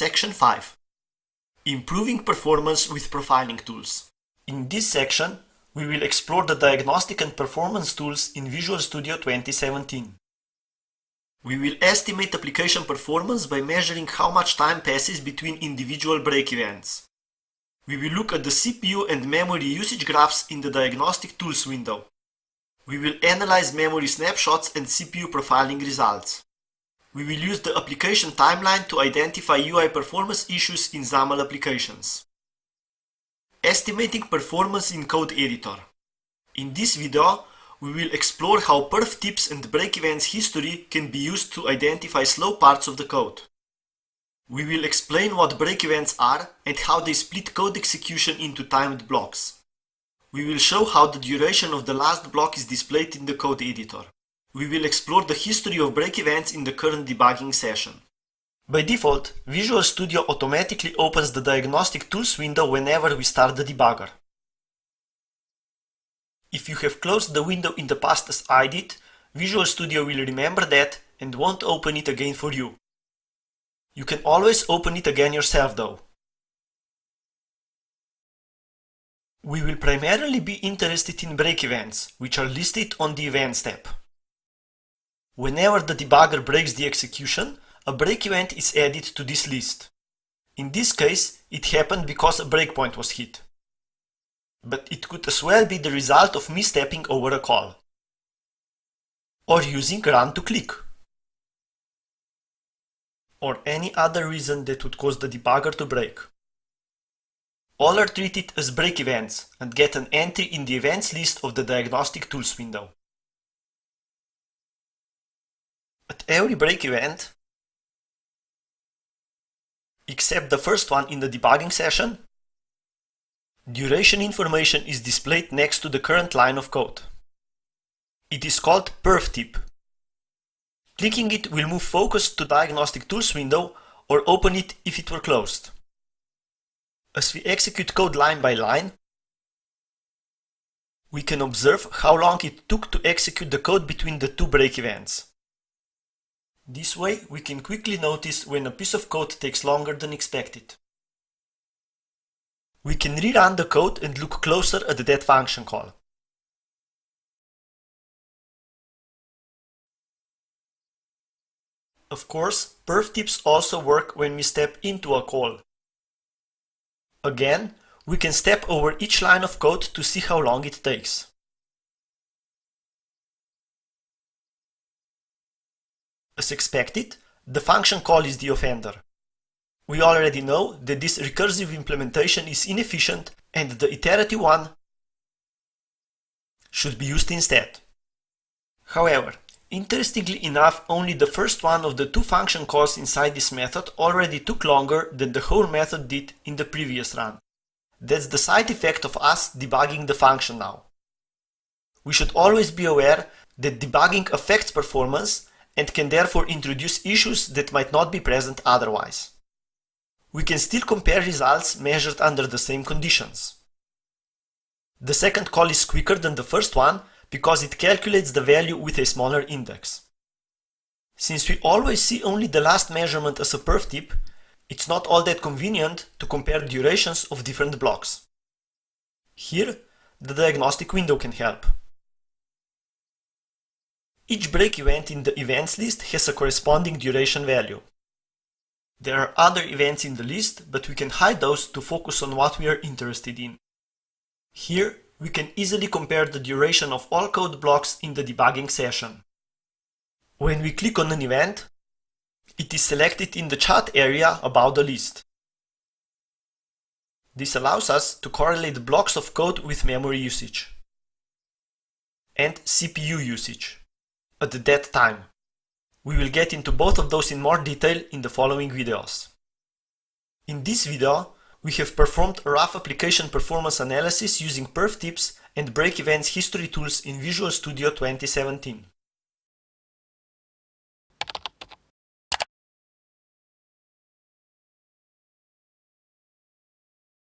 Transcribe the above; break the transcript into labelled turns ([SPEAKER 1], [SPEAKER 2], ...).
[SPEAKER 1] Section 5. Improving performance with profiling tools. In this section, we will explore the diagnostic and performance tools in Visual Studio 2017. We will estimate application performance by measuring how much time passes between individual break events. We will look at the CPU and memory usage graphs in the Diagnostic Tools window. We will analyze memory snapshots and CPU profiling results. We will use the application timeline to identify UI performance issues in XAML applications. Estimating performance in code editor. In this video, we will explore how PerfTips and break events history can be used to identify slow parts of the code. We will explain what break events are and how they split code execution into timed blocks. We will show how the duration of the last block is displayed in the code editor. We will explore the history of break events in the current debugging session. By default, Visual Studio automatically opens the Diagnostic Tools window whenever we start the debugger. If you have closed the window in the past as I did, Visual Studio will remember that and won't open it again for you. You can always open it again yourself though. We will primarily be interested in break events, which are listed on the Events tab. Whenever the debugger breaks the execution, a break event is added to this list. In this case, it happened because a breakpoint was hit. But it could as well be the result of misstepping over a call, or using run to click, or any other reason that would cause the debugger to break. All are treated as break events and get an entry in the events list of the Diagnostic Tools window. At every break event, except the first one in the debugging session, duration information is displayed next to the current line of code. It is called PerfTip. Clicking it will move focus to Diagnostic Tools window or open it if it were closed. As we execute code line by line, we can observe how long it took to execute the code between the two break events. This way, we can quickly notice when a piece of code takes longer than expected. We can rerun the code and look closer at that function call. Of course, PerfTips also work when we step into a call. Again, we can step over each line of code to see how long it takes. As expected, the function call is the offender. We already know that this recursive implementation is inefficient and the iterative one should be used instead. However, interestingly enough, only the first one of the two function calls inside this method already took longer than the whole method did in the previous run. That's the side effect of us debugging the function now. We should always be aware that debugging affects performance and can therefore introduce issues that might not be present otherwise. We can still compare results measured under the same conditions. The second call is quicker than the first one because it calculates the value with a smaller index. Since we always see only the last measurement as a PerfTip, it's not all that convenient to compare durations of different blocks. Here, the diagnostic window can help. Each break event in the events list has a corresponding duration value. There are other events in the list, but we can hide those to focus on what we are interested in. Here, we can easily compare the duration of all code blocks in the debugging session. When we click on an event, it is selected in the chat area above the list. This allows us to correlate blocks of code with memory usage and CPU usage at that time. We will get into both of those in more detail in the following videos. In this video, we have performed a rough application performance analysis using PerfTips and break events history tools in Visual Studio 2017.